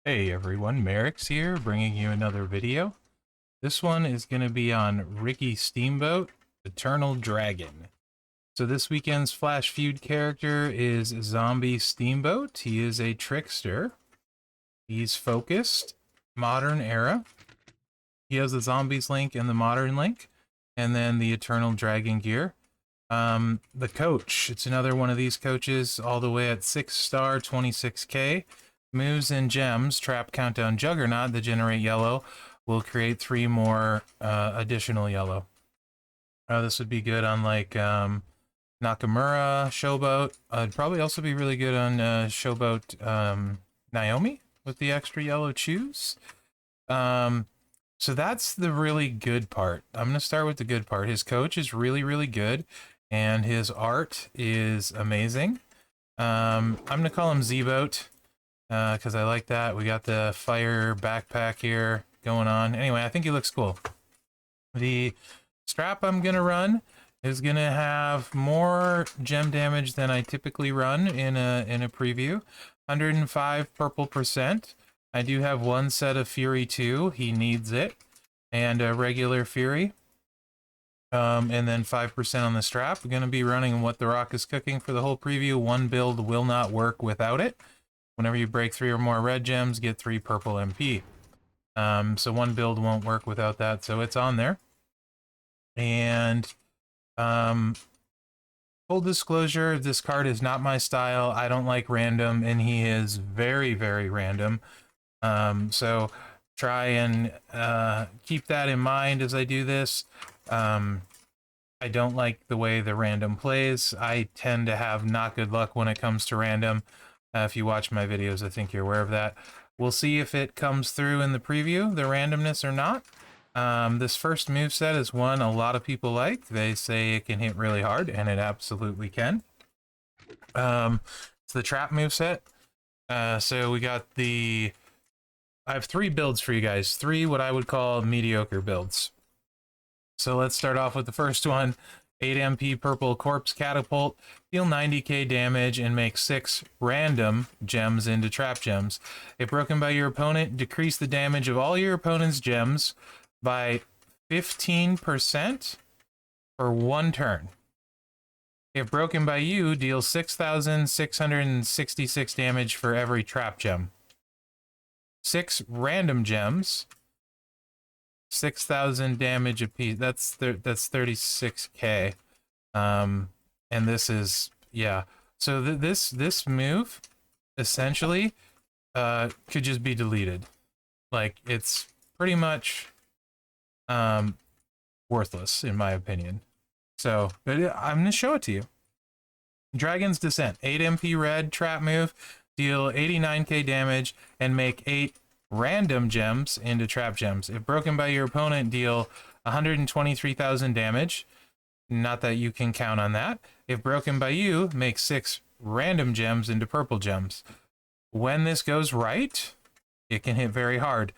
Hey everyone, Mherex here, bringing you another video. This one is going to be on Ricky Steamboat, Eternal Dragon. So this weekend's Flash Feud character is Zombie Steamboat. He is a trickster. He's focused, modern era. He has the Zombies link and the modern link, and then the Eternal Dragon gear. The coach, it's another one of these coaches, all the way at 6-star, 26k. Moves and gems, trap, countdown, juggernaut that generate yellow will create 3 more additional yellow. This would be good on like Nakamura, Showboat. It'd probably also be really good on Showboat Naomi with the extra yellow choose. So that's the really good part. I'm going to start with the good part. His coach is really, really good, and his art is amazing. I'm going to call him Z-Boat. Because I like that. We got the fire backpack here going on. Anyway, I think he looks cool. The strap I'm going to run is going to have more gem damage than I typically run in a preview. 105 purple %. I do have one set of Fury 2. He needs it. And a regular Fury. And then 5% on the strap. We're going to be running What the Rock is Cooking for the whole preview. One build will not work without it. Whenever you break 3 or more red gems, get 3 purple MP. So one build won't work without that, so it's on there. And full disclosure, this card is not my style. I don't like random, and he is very, very random. So try and keep that in mind as I do this. I don't like the way the random plays. I tend to have not good luck when it comes to random. If you watch my videos, I think you're aware of that. We'll see if it comes through in the preview, the randomness or not. This first moveset is one a lot of people like. They say it can hit really hard, and it absolutely can. It's the trap moveset. So we got the... I have 3 builds for you guys. 3 what I would call mediocre builds. So let's start off with the first one. 8 MP purple corpse catapult, deal 90k damage and make 6 random gems into trap gems. If broken by your opponent, decrease the damage of all your opponent's gems by 15% for 1 turn. If broken by you, deal 6,666 damage for every trap gem. 6 random gems. 6,000 damage a piece. That's 36k. And this is, yeah. So this move essentially could just be deleted. Like, it's pretty much worthless in my opinion. So I'm gonna show it to you. Dragon's Descent, 8 MP red trap move, deal 89k damage and make 8 random gems into trap gems. If broken by your opponent, deal 123,000 damage. Not that you can count on that. If broken by you, make 6 random gems into purple gems. When this goes right, it can hit very hard.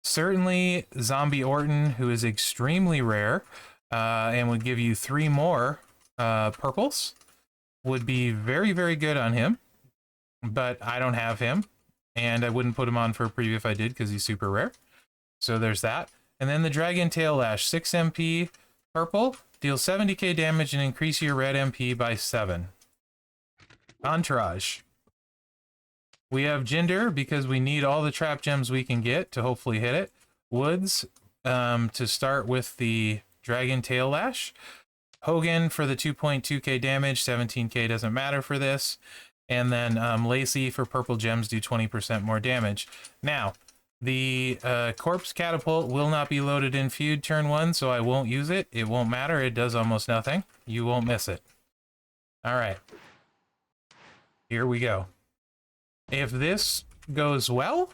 Certainly, Zombie Orton, who is extremely rare and would give you 3 more purples, would be very, very good on him. But I don't have him. And I wouldn't put him on for a preview if I did, because he's super rare. So there's that. And then the Dragon Tail Lash, 6 MP purple, deal 70k damage and increase your red MP by 7. Entourage. We have Jinder, because we need all the trap gems we can get to hopefully hit it. Woods, to start with the Dragon Tail Lash. Hogan for the 2.2k damage, 17k doesn't matter for this. And then Lacey for purple gems do 20% more damage. Now, the corpse catapult will not be loaded in Feud turn 1, so I won't use it. It won't matter. It does almost nothing. You won't miss it. All right. Here we go. If this goes well,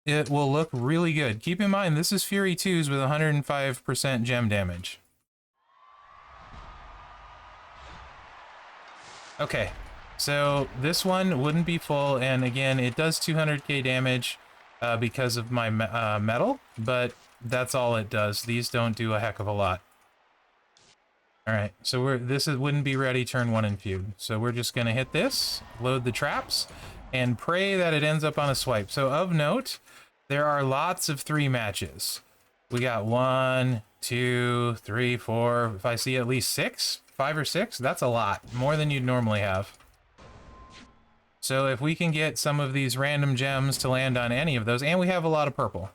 it will look really good. Keep in mind, this is Fury 2s with 105% gem damage. Okay. So this one wouldn't be full, and again, it does 200k damage because of my metal, but that's all it does. These don't do a heck of a lot. All right, so wouldn't be ready turn 1 in Feud. So we're just gonna hit this, load the traps, and pray that it ends up on a swipe. So of note, there are lots of 3 matches. We got 1, 2, 3, 4. If I see at least 6, 5 or 6, that's a lot. More than you'd normally have. So if we can get some of these random gems to land on any of those, and we have a lot of purple.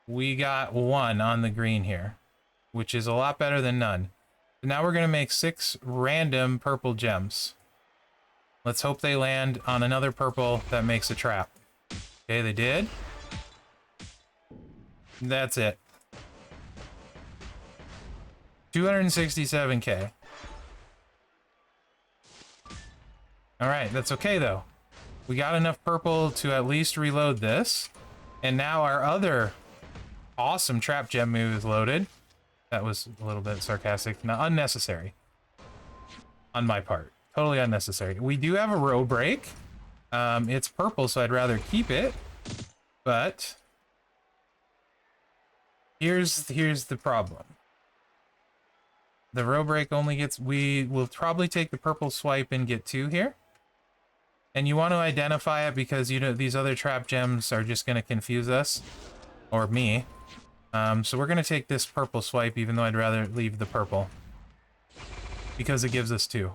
We got 1 on the green here, which is a lot better than none. Now we're going to make 6 random purple gems. Let's hope they land on another purple that makes a trap. Okay, they did. That's it. 267K. Alright, that's okay though. We got enough purple to at least reload this. And now our other awesome trap gem move is loaded. That was a little bit sarcastic. Not unnecessary. On my part. Totally unnecessary. We do have a row break. It's purple, so I'd rather keep it. But here's the problem. The row break only gets... We will probably take the purple swipe and get 2 here. And you want to identify it because, you know, these other trap gems are just going to confuse us. Or me. So we're going to take this purple swipe, even though I'd rather leave the purple. Because it gives us 2.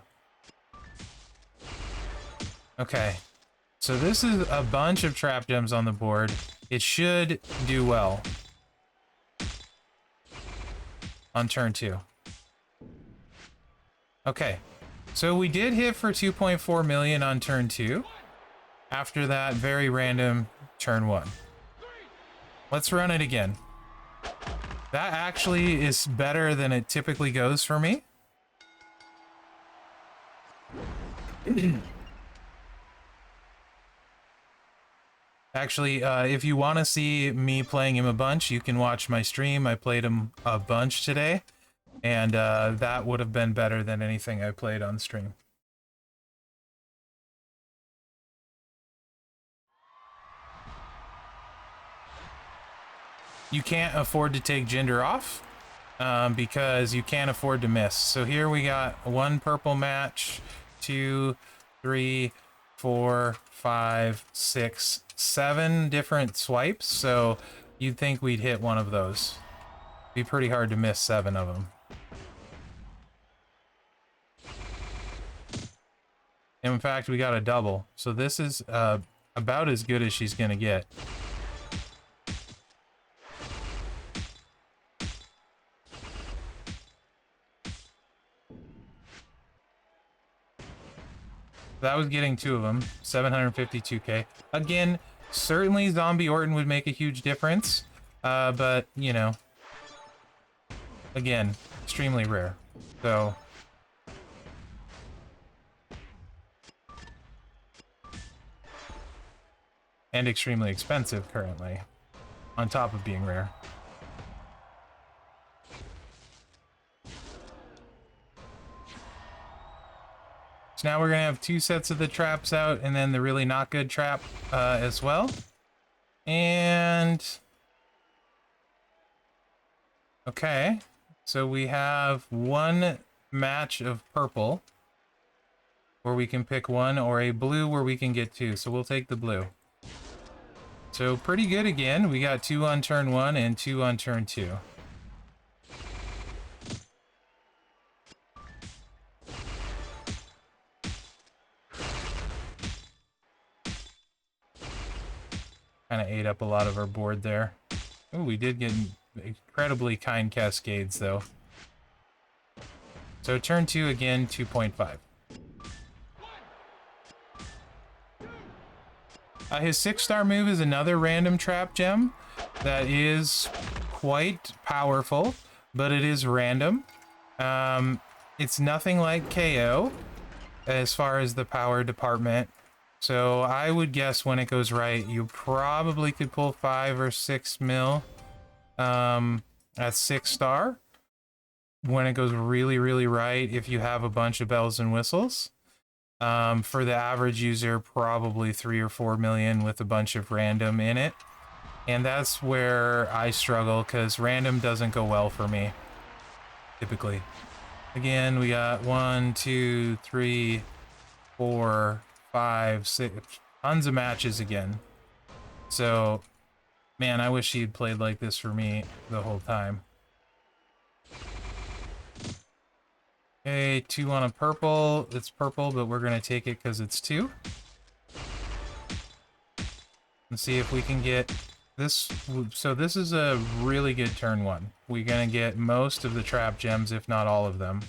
Okay. So this is a bunch of trap gems on the board. It should do well. On turn 2. Okay. So we did hit for 2.4 million on turn 2. After that, very random turn 1. Let's run it again. That actually is better than it typically goes for me. Actually, if you want to see me playing him a bunch, you can watch my stream. I played him a bunch today, and that would have been better than anything I played on stream. You can't afford to take Jinder off because you can't afford to miss. So here we got 1 purple match, 2, 3, 4, 5, 6, 7 different swipes. So you'd think we'd hit one of those. Be pretty hard to miss 7 of them. In fact, we got a double. So this is about as good as she's gonna get. That was getting 2 of them. 752K. Again, certainly Zombie Orton would make a huge difference. But, you know. Again, extremely rare. So. And extremely expensive currently. On top of being rare. So now we're going to have 2 sets of the traps out and then the really not good trap as well. And... okay. So we have 1 match of purple where we can pick 1 or a blue where we can get 2. So we'll take the blue. So pretty good again. We got 2 on turn 1 and 2 on turn 2. Kind of ate up a lot of our board there. Oh, we did get incredibly kind cascades though. So turn 2 again, 2.5. His 6-star move is another random trap gem that is quite powerful, but it is random. It's nothing like KO as far as the power department. So I would guess when it goes right, you probably could pull 5 or 6 mil at 6-star. When it goes really, really right, if you have a bunch of bells and whistles. For the average user, probably 3 or 4 million with a bunch of random in it. And that's where I struggle, because random doesn't go well for me, typically. Again, we got 1, 2, 3, 4, 5, 6, tons of matches again. So, man, I wish he'd played like this for me the whole time. Okay, 2 on a purple. It's purple, but we're going to take it because it's 2. And see if we can get this. So this is a really good turn 1. We're going to get most of the trap gems, if not all of them.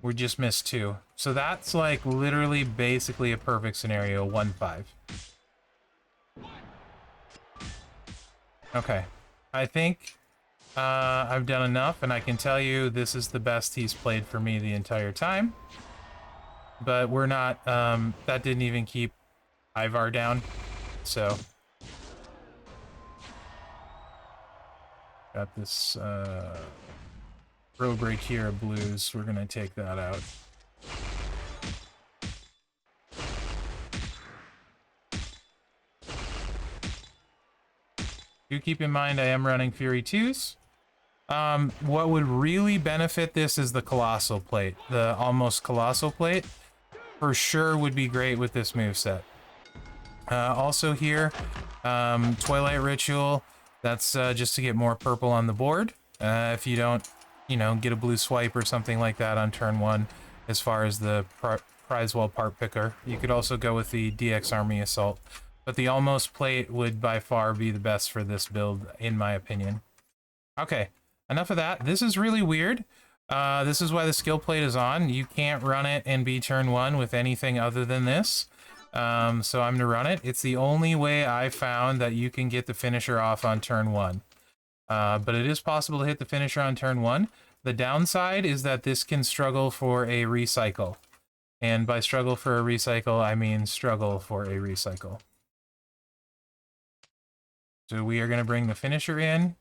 We just missed 2. So that's like literally basically a perfect scenario, 1-5. Okay. I think I've done enough, and I can tell you this is the best he's played for me the entire time. But we're not, that didn't even keep Ivar down, so. Got this, row break here of blues. We're gonna take that out. Do keep in mind I am running Fury 2s. What would really benefit this is the Colossal Plate. The almost Colossal Plate for sure would be great with this moveset. Also here, Twilight Ritual. That's just to get more purple on the board. If you don't, you know, get a blue swipe or something like that on turn 1 as far as the prize wall part picker. You could also go with the DX Army Assault. But the almost plate would by far be the best for this build, in my opinion. Okay, enough of that. This is really weird. This is why the skill plate is on. You can't run it and be turn 1 with anything other than this. So I'm going to run it. It's the only way I found that you can get the finisher off on turn 1. But it is possible to hit the finisher on turn 1. The downside is that this can struggle for a recycle. And by struggle for a recycle, I mean struggle for a recycle. So we are going to bring the finisher in,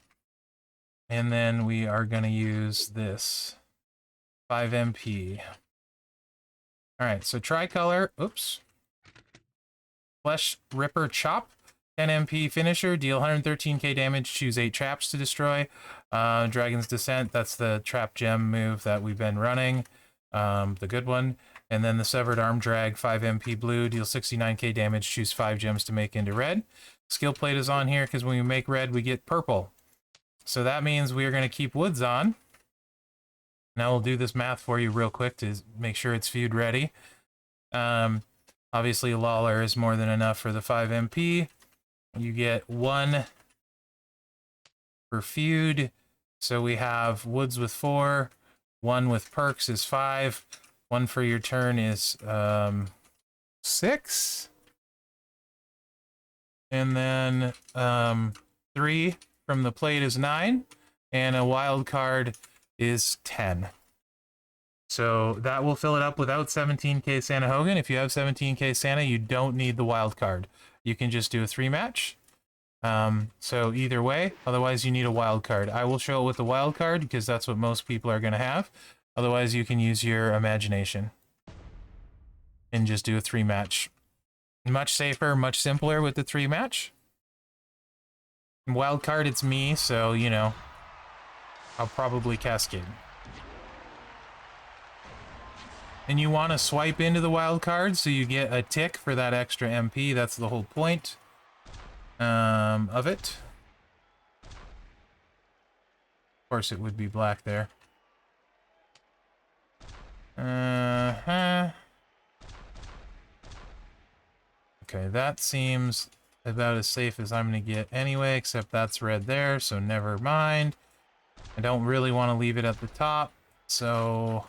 and then we are going to use this 5 MP. All right, so tricolor, oops. Flesh Ripper Chop, 10 MP finisher, deal 113k damage, choose 8 traps to destroy. Dragon's Descent, that's the trap gem move that we've been running, the good one. And then the Severed Arm Drag, 5 MP blue, deal 69k damage, choose 5 gems to make into red. Skill plate is on here because when we make red, we get purple. So that means we are going to keep woods on. Now we'll do this math for you real quick to make sure it's feud ready. Obviously, Lawler is more than enough for the 5 MP. You get 1 for feud. So we have woods with 4. 1 with perks is 5. 1 for your turn is 6. And then 3 from the plate is 9, and a wild card is 10. So that will fill it up without 17k Santa Hogan. If you have 17k Santa, you don't need the wild card. You can just do a 3 match. So either way, otherwise you need a wild card. I will show it with the wild card because that's what most people are going to have. Otherwise you can use your imagination and just do a 3 match. Much safer, much simpler with the 3 match. Wild card, it's me, so, you know, I'll probably cascade. And you want to swipe into the wild card so you get a tick for that extra MP. That's the whole point of it. Of course, it would be black there. Okay, that seems about as safe as I'm going to get anyway, except that's red there, so never mind. I don't really want to leave it at the top, so...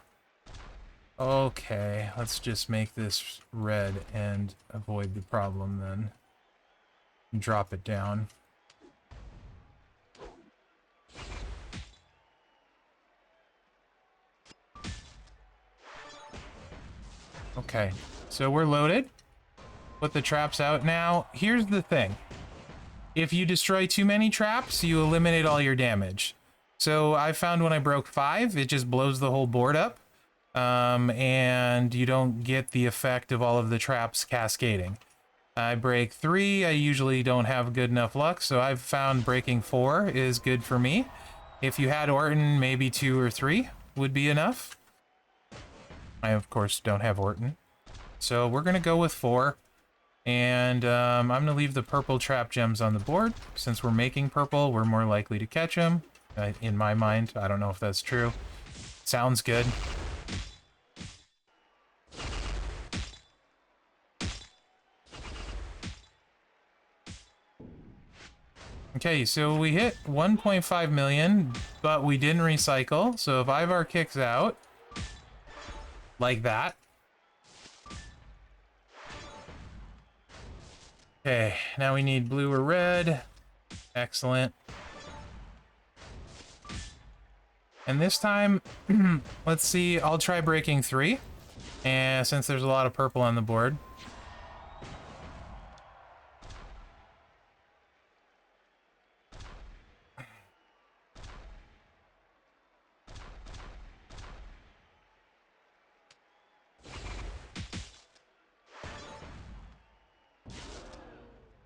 Okay, let's just make this red and avoid the problem then. Drop it down. Okay, so we're loaded. Put the traps out now. Here's the thing. If you destroy too many traps, you eliminate all your damage. So I found when I broke 5, it just blows the whole board up. And you don't get the effect of all of the traps cascading. I break 3, I usually don't have good enough luck, so I've found breaking 4 is good for me. If you had Orton, maybe 2 or 3 would be enough. I, of course, don't have Orton. So we're going to go with 4. And I'm going to leave the purple trap gems on the board. Since we're making purple, we're more likely to catch them. In my mind, I don't know if that's true. Sounds good. Okay, so we hit 1.5 million, but we didn't recycle. So if Ivar kicks out, like that. Okay, now we need blue or red. Excellent. And this time, let's see, I'll try breaking 3. And since there's a lot of purple on the board.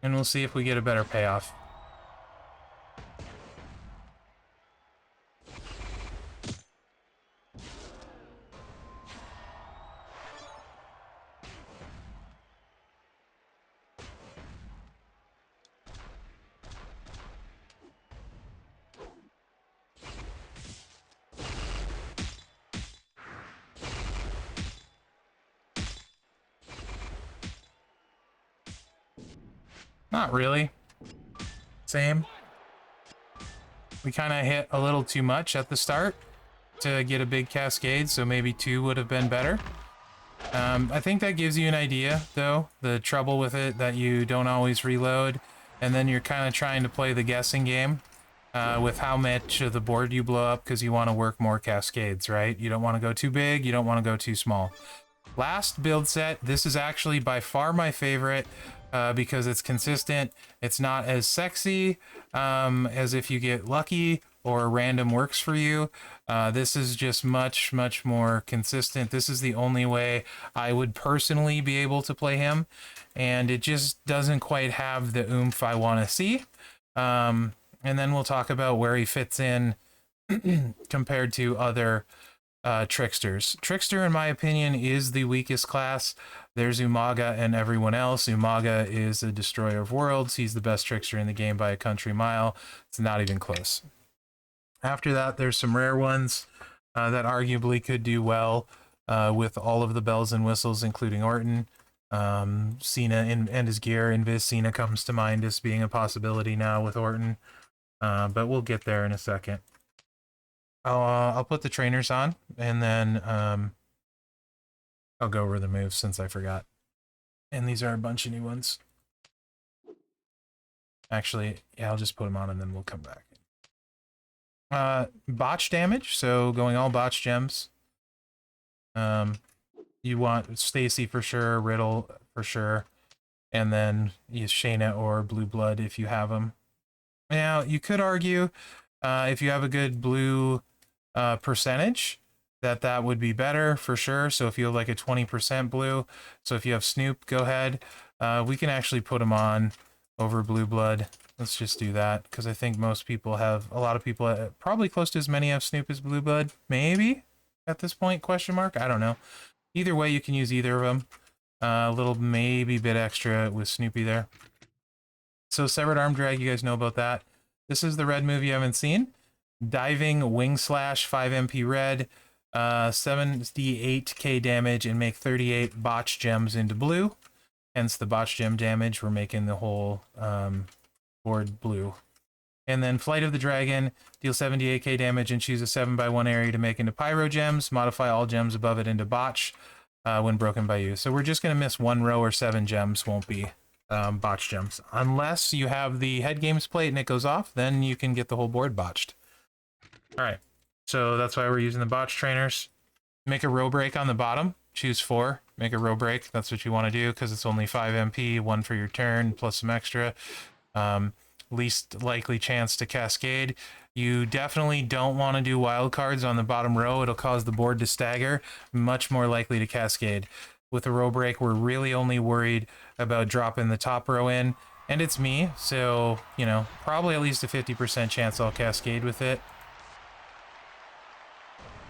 And we'll see if we get a better payoff. Not really. Same. We kind of hit a little too much at the start to get a big cascade, so maybe 2 would have been better. I think that gives you an idea, though, the trouble with it, that you don't always reload, and then you're kind of trying to play the guessing game with how much of the board you blow up, because you want to work more cascades, right? You don't want to go too big, you don't want to go too small. Last build set, this is actually by far my favorite because it's consistent. It's not as sexy as if you get lucky or random works for you. This is just much, much more consistent. This is the only way I would personally be able to play him, and it just doesn't quite have the oomph I want to see. And then we'll talk about where he fits in compared to other tricksters. Trickster, in my opinion, is the weakest class. There's Umaga and everyone else. Umaga is a destroyer of worlds. He's the best trickster in the game by a country mile. It's not even close. After that, there's some rare ones that arguably could do well with all of the bells and whistles, including Orton. Cena and his gear. Invis Cena comes to mind as being a possibility now with Orton. But we'll get there in a second. I'll put the trainers on, and then I'll go over the moves since I forgot. And these are a bunch of new ones. Actually, yeah, I'll just put them on and then we'll come back. Botch damage, so going all botch gems. You want Stacy for sure, Riddle for sure, and then use Shayna or Blue Blood if you have them. Now, you could argue if you have a good blue percentage, that would be better for sure. So if you have like a 20% blue, so if you have Snoop, go ahead. We can actually put them on over Blue Blood. Let's just do that, because I think most people have, a lot of people, probably close to as many have Snoop as Blue Blood, maybe at this point, question mark, I don't know. Either way, you can use either of them. A little maybe bit extra with Snoopy there. So Severed Arm Drag, you guys know about that. This is the red move you haven't seen. Diving Wing Slash, 5 MP red, 78k damage, and make 38 botch gems into blue. Hence the botch gem damage. We're making the whole board blue. And then Flight of the Dragon, deal 78k damage and choose a 7x1 area to make into pyro gems. Modify all gems above it into botch when broken by you. So we're just going to miss 1 row, or 7 gems won't be botch gems. Unless you have the head games plate and it goes off, then you can get the whole board botched. Alright, so that's why we're using the botch trainers. Make a row break on the bottom. Choose 4. Make a row break. That's what you want to do, because it's only 5 MP, 1 for your turn, plus some extra. Least likely chance to cascade. You definitely don't want to do wild cards on the bottom row. It'll cause the board to stagger. Much more likely to cascade. With a row break, we're really only worried about dropping the top row in. And it's me, so, you know, probably at least a 50% chance I'll cascade with it.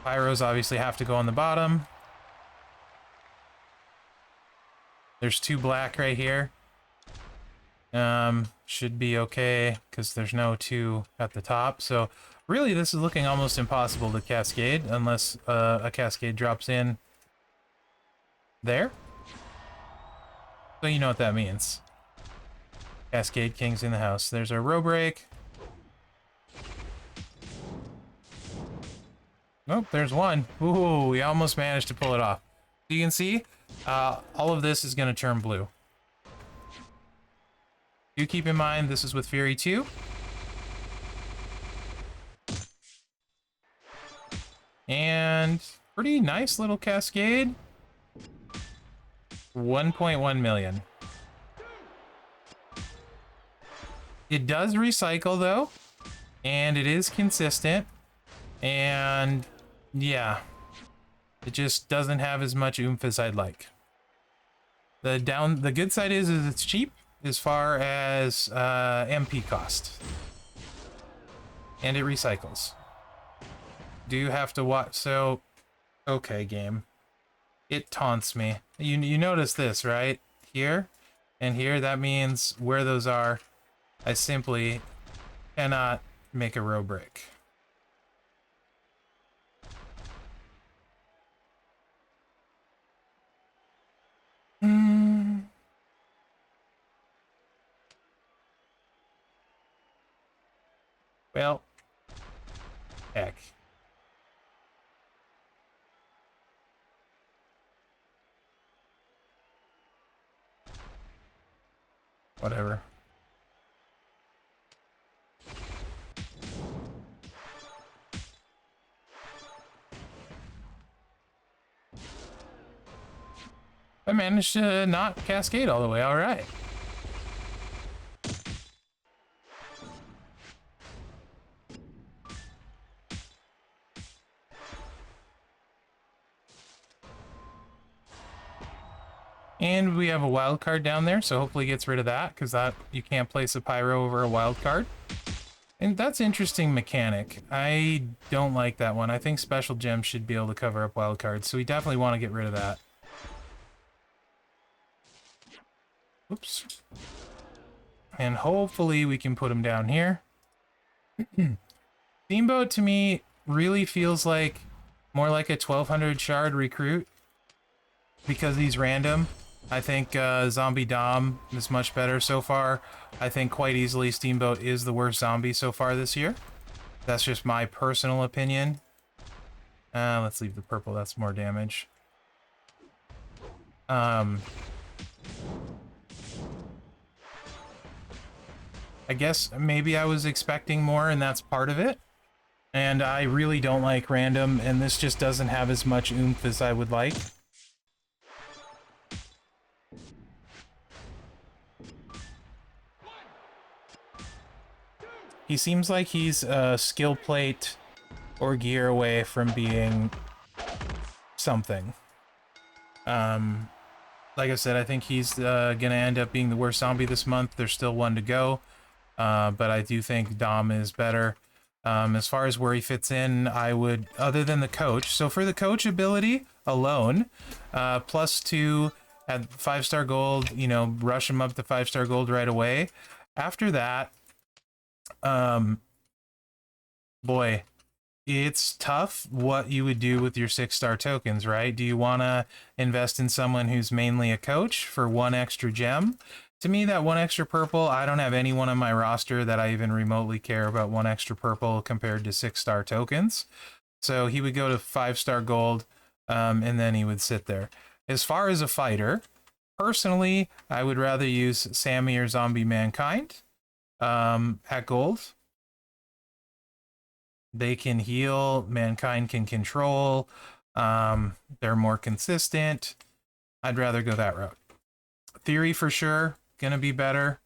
Pyros obviously have to go on the bottom. There's 2 black right here. Should be okay because there's no 2 at the top. So really this is looking almost impossible to cascade unless a cascade drops in there. So you know what that means. Cascade King's in the house. There's our row break. Nope, there's one. Ooh, we almost managed to pull it off. You can see, all of this is going to turn blue. Do keep in mind, this is with Fury 2. And pretty nice little cascade. 1.1 million. It does recycle, though. And it is consistent. And yeah, it just doesn't have as much oomph as I'd like. The good side is it's cheap as far as MP cost, and it recycles. Do you have to watch? So, okay, game. It taunts me. You notice this, right? Here and here. That means where those are, I simply cannot make a row break. Well, heck. Whatever. I managed to not cascade all the way. All right. And we have a wild card down there, so hopefully gets rid of that, because that you can't place a pyro over a wild card. And that's interesting mechanic. I don't like that one. I think special gems should be able to cover up wild cards, so we definitely want to get rid of that. Oops. And hopefully we can put him down here. Steamboat to me really feels like more like a 1200 shard recruit because he's random. I think Zombie Dom is much better so far. I think quite easily Steamboat is the worst zombie so far this year. That's just my personal opinion. Let's leave the purple, that's more damage. I guess maybe I was expecting more and that's part of it. And I really don't like random, and this just doesn't have as much oomph as I would like. He seems like he's a skill plate or gear away from being something. Like I said, I think he's gonna end up being the worst zombie this month. There's still one to go, but I do think Dom is better. As far as where he fits in, I would, other than the coach. So for the coach ability alone, +2 at 5-star gold, you know, rush him up to 5-star gold right away. After that, boy, it's tough what you would do with your 6-star tokens, right? Do you want to invest in someone who's mainly a coach for 1 extra gem? To me, that 1 extra purple, I don't have anyone on my roster that I even remotely care about 1 extra purple compared to 6-star tokens. So he would go to 5-star gold, and then he would sit there. As far as a fighter, personally, I would rather use Sammy or Zombie Mankind at gold. They can heal, Mankind can control, they're more consistent. I'd rather go that route. Theory for sure, gonna be better.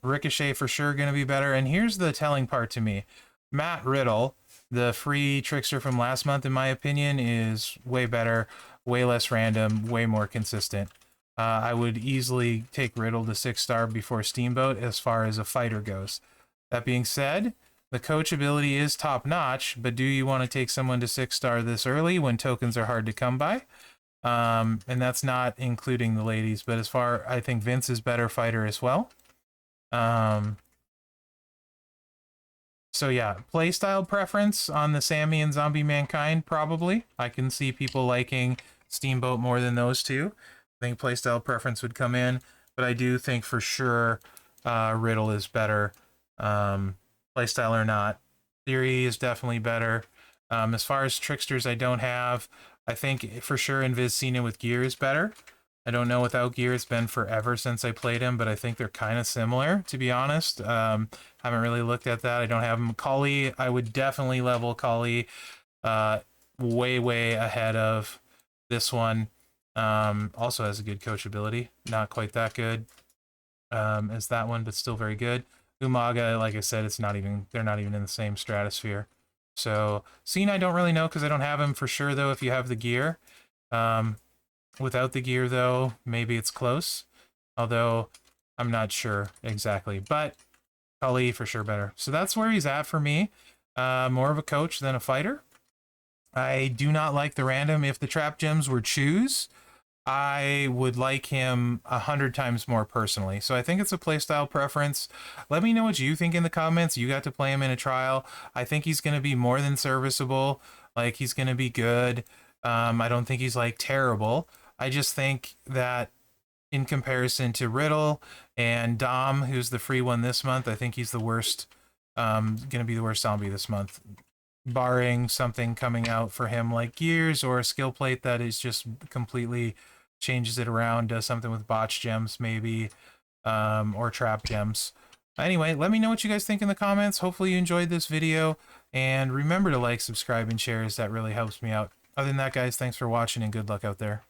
Ricochet for sure, gonna be better. And here's the telling part to me. Matt Riddle, the free trickster from last month, in my opinion, is way better, way less random, way more consistent. I would easily take Riddle to 6-star before Steamboat as far as a fighter goes. That being said, The coachability is top notch, but do you want to take someone to 6-star this early when tokens are hard to come by? And that's not including the ladies, but I think Vince is better fighter as well. So yeah, playstyle preference on the Sammy and Zombie Mankind, probably. I can see people liking Steamboat more than those two. I think playstyle preference would come in, but I do think for sure Riddle is better. Playstyle or not. Theory is definitely better. As far as tricksters, I don't have. I think for sure Invis Cena with gear is better. I don't know without gear. It's been forever since I played him, but I think they're kind of similar, to be honest. Haven't really looked at that. I don't have him. Kali, I would definitely level Kali way, way ahead of this one. Also has a good coachability. Not quite that good as that one, but still very good. Umaga, like I said, they're not even in the same stratosphere. So Cena, I don't really know because I don't have him for sure, though, if you have the gear. Without the gear, though, maybe it's close. Although, I'm not sure exactly. But Kali for sure better. So that's where he's at for me. More of a coach than a fighter. I do not like the random. If the trap gems were choose, I would like him 100 times more personally. So I think it's a playstyle preference. Let me know what you think in the comments. You got to play him in a trial. I think he's going to be more than serviceable. Like, he's going to be good. I don't think he's, like, terrible. I just think that in comparison to Riddle and Dom, who's the free one this month, I think he's the worst, going to be the worst zombie this month. Barring something coming out for him like Gears or a skill plate that is just completely changes it around, does something with botch gems maybe, or trap gems. Anyway, let me know what you guys think in the comments. Hopefully you enjoyed this video, and remember to like, subscribe, and share, as that really helps me out. Other than that, guys, thanks for watching and good luck out there.